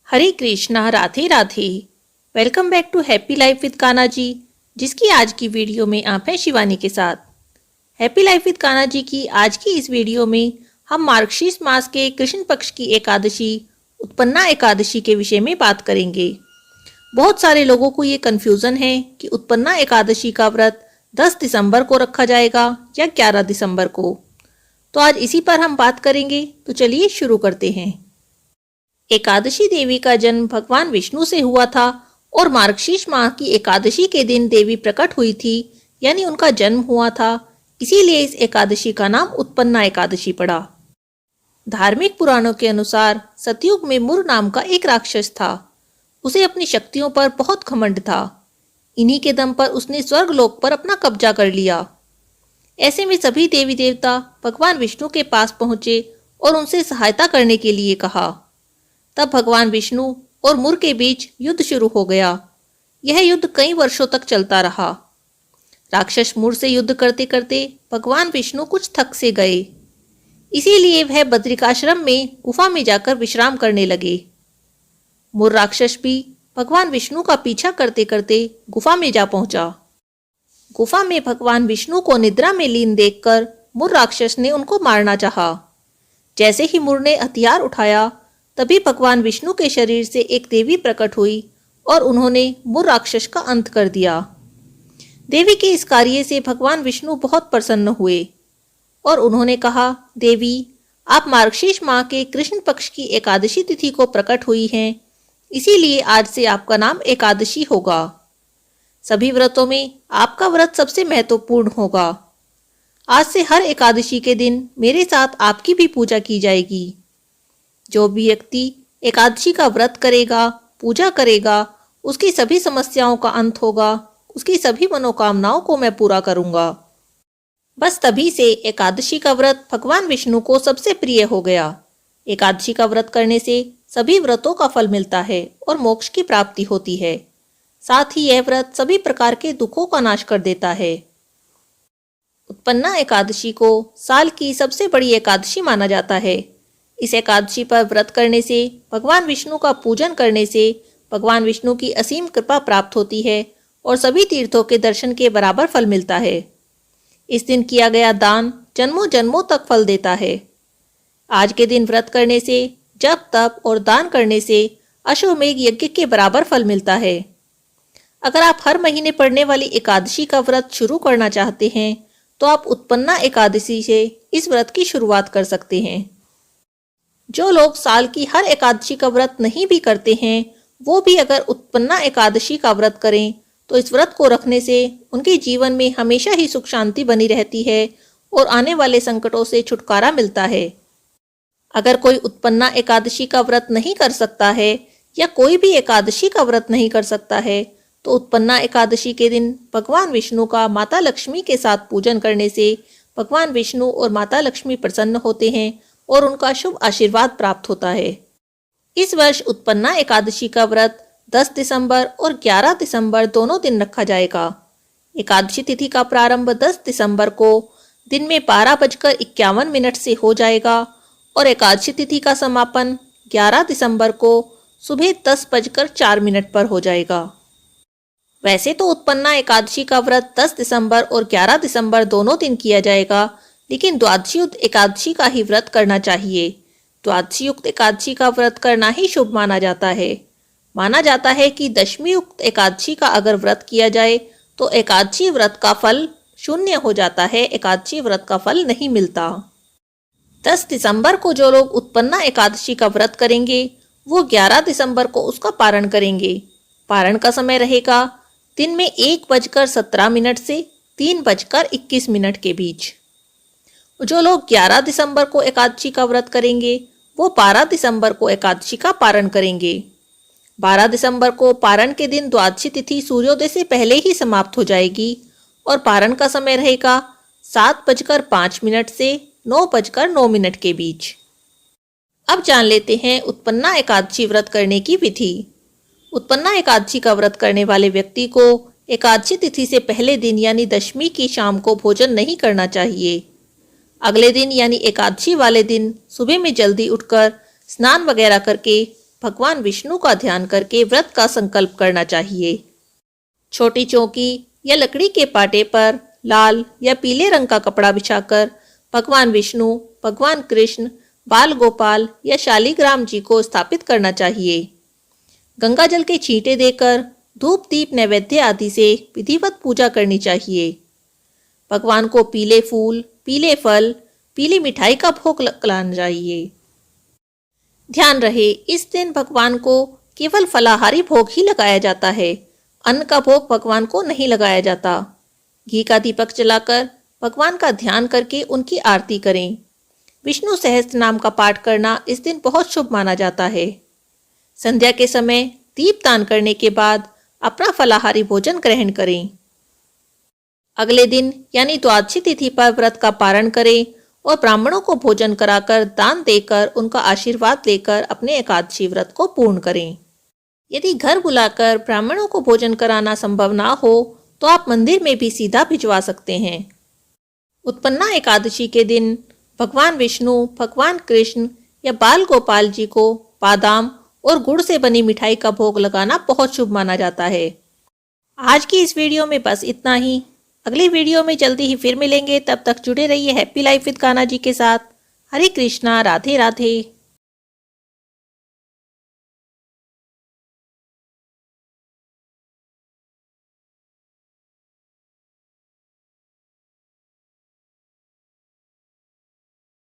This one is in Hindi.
Hare Krishna, Radhe Radhe. Welcome back to happy life with Kanha ji, जिसकी आज की वीडियो में आप हैं शिवानी के साथ। हैप्पी लाइफ विद कान्हा जी की आज की इस वीडियो में हम मार्गशीर्ष मास के कृष्ण पक्ष की एकादशी उत्पन्ना एकादशी के विषय में बात करेंगे। बहुत सारे लोगों को ये कन्फ्यूज़न है कि उत्पन्ना एकादशी का व्रत 10 दिसंबर को रखा जाएगा या 11 दिसंबर को। तो आज इसी पर हम बात करेंगे, तो चलिए शुरू करते हैं। एकादशी देवी का जन्म भगवान विष्णु से हुआ था और मार्गशीर्ष माह की एकादशी के दिन देवी प्रकट हुई थी, यानी उनका जन्म हुआ था। इसीलिए इस एकादशी का नाम उत्पन्ना एकादशी पड़ा। धार्मिक पुराणों के अनुसार सतयुग में मुर नाम का एक राक्षस था। उसे अपनी शक्तियों पर बहुत घमंड था। इन्हीं के दम पर उसने स्वर्गलोक पर अपना कब्जा कर लिया। ऐसे में सभी देवी देवता भगवान विष्णु के पास पहुंचे और उनसे सहायता करने के लिए कहा। तब भगवान विष्णु और मुर के बीच युद्ध शुरू हो गया। यह युद्ध कई वर्षों तक चलता रहा। राक्षस मुर से युद्ध करते करते भगवान विष्णु कुछ थक से गए। इसीलिए वह बद्रिकाश्रम में गुफा में जाकर विश्राम करने लगे। मुर राक्षस भी भगवान विष्णु का पीछा करते करते गुफा में जा पहुंचा। गुफा में भगवान विष्णु को निद्रा में लीन देखकर मुर राक्षस ने उनको मारना चाहा। जैसे ही मुर ने हथियार उठाया, तभी भगवान विष्णु के शरीर से एक देवी प्रकट हुई और उन्होंने मुर राक्षस का अंत कर दिया। देवी के इस कार्य से भगवान विष्णु बहुत प्रसन्न हुए और उन्होंने कहा, देवी, आप मार्गशीर्ष माह के कृष्ण पक्ष की एकादशी तिथि को प्रकट हुई हैं, इसीलिए आज से आपका नाम एकादशी होगा। सभी व्रतों में आपका व्रत सबसे महत्वपूर्ण होगा। आज से हर एकादशी के दिन मेरे साथ आपकी भी पूजा की जाएगी। जो भी व्यक्ति एकादशी का व्रत करेगा, पूजा करेगा, उसकी सभी समस्याओं का अंत होगा, उसकी सभी मनोकामनाओं को मैं पूरा करूंगा। बस तभी से एकादशी का व्रत भगवान विष्णु को सबसे प्रिय हो गया। एकादशी का व्रत करने से सभी व्रतों का फल मिलता है और मोक्ष की प्राप्ति होती है। साथ ही यह व्रत सभी प्रकार के दुखों का नाश कर देता है। उत्पन्ना एकादशी को साल की सबसे बड़ी एकादशी माना जाता है। इस एकादशी पर व्रत करने से, भगवान विष्णु का पूजन करने से भगवान विष्णु की असीम कृपा प्राप्त होती है और सभी तीर्थों के दर्शन के बराबर फल मिलता है। इस दिन किया गया दान जन्मों जन्मों तक फल देता है। आज के दिन व्रत करने से, जप तप और दान करने से अश्वमेघ यज्ञ के बराबर फल मिलता है। अगर आप हर महीने पड़ने वाली एकादशी का व्रत शुरू करना चाहते हैं, तो आप उत्पन्ना एकादशी से इस व्रत की शुरुआत कर सकते हैं। जो लोग साल की हर एकादशी का व्रत नहीं भी करते हैं, वो भी अगर उत्पन्ना एकादशी का व्रत करें, तो इस व्रत को रखने से उनके जीवन में हमेशा ही सुख शांति बनी रहती है और आने वाले संकटों से छुटकारा मिलता है। अगर कोई उत्पन्ना एकादशी का व्रत नहीं कर सकता है या कोई भी एकादशी का व्रत नहीं कर सकता है, तो उत्पन्ना एकादशी के दिन भगवान विष्णु का माता लक्ष्मी के साथ पूजन करने से भगवान विष्णु और माता लक्ष्मी प्रसन्न होते हैं और उनका शुभ आशीर्वाद प्राप्त होता है। इस वर्ष उत्पन्ना एकादशी का व्रत 10 दिसंबर और 11 दिसंबर दोनों दिन रखा जाएगा। एकादशी तिथि का प्रारंभ 10 दिसंबर को दिन में 12:51 से हो जाएगा और एकादशी तिथि का समापन 11 दिसंबर को सुबह 10:04 पर हो जाएगा। वैसे तो उत्पन्ना एकादशी का व्रत 10 दिसंबर और 11 दिसंबर दोनों दिन किया जाएगा, लेकिन द्वादशी युक्त एकादशी का ही व्रत करना चाहिए। द्वादशी युक्त एकादशी का व्रत करना ही शुभ माना जाता है। माना जाता है कि दशमी युक्त एकादशी का अगर व्रत किया जाए तो एकादशी व्रत का फल शून्य हो जाता है, एकादशी व्रत का फल नहीं मिलता। 10 दिसंबर को जो लोग उत्पन्ना एकादशी का व्रत करेंगे, वो 11 दिसंबर को उसका पारण करेंगे। पारण का समय रहेगा दिन में 1:17 से 3:21 के बीच। जो लोग 11 दिसंबर को एकादशी का व्रत करेंगे, वो 12 दिसंबर को एकादशी का पारण करेंगे। 12 दिसंबर को पारण के दिन द्वादशी तिथि सूर्योदय से पहले ही समाप्त हो जाएगी और पारण का समय रहेगा 7:05 से 9:09 के बीच। अब जान लेते हैं उत्पन्ना एकादशी व्रत करने की विधि। उत्पन्ना एकादशी का व्रत करने वाले व्यक्ति को एकादशी तिथि से पहले दिन यानी दशमी की शाम को भोजन नहीं करना चाहिए। अगले दिन यानी एकादशी वाले दिन सुबह में जल्दी उठकर स्नान वगैरह करके भगवान विष्णु का ध्यान करके व्रत का संकल्प करना चाहिए। छोटी चौकी या लकड़ी के पाटे पर लाल या पीले रंग का कपड़ा बिछाकर भगवान विष्णु, भगवान कृष्ण, बाल गोपाल या शालिग्राम जी को स्थापित करना चाहिए। गंगा जल के छींटे देकर धूप दीप नैवेद्य आदि से विधिवत पूजा करनी चाहिए। भगवान को पीले फूल, पीले फल, पीली मिठाई का भोग लगाना चाहिए। ध्यान रहे, इस दिन भगवान को केवल फलाहारी भोग ही लगाया जाता है। अन्न का भोग भगवान को नहीं लगाया जाता। घी का दीपक जलाकर भगवान का ध्यान करके उनकी आरती करें। विष्णु सहस्त्र नाम का पाठ करना इस दिन बहुत शुभ माना जाता है। संध्या के समय दीपदान करने के बाद अपना फलाहारी भोजन ग्रहण करें। अगले दिन यानी द्वादशी तिथि पर व्रत का पारण करें और ब्राह्मणों को भोजन कराकर दान देकर उनका आशीर्वाद लेकर अपने एकादशी व्रत को पूर्ण करें। यदि घर बुलाकर ब्राह्मणों को भोजन कराना संभव ना हो तो आप मंदिर में भी सीधा भिजवा सकते हैं। उत्पन्ना एकादशी के दिन भगवान विष्णु, भगवान कृष्ण या बाल गोपाल जी को बादाम और गुड़ से बनी मिठाई का भोग लगाना बहुत शुभ माना जाता है। आज की इस वीडियो में बस इतना ही। अगली वीडियो में जल्दी ही फिर मिलेंगे। तब तक जुड़े रहिए हैप्पी लाइफ विद कान्हा जी के साथ। हरे कृष्णा, राधे राधे।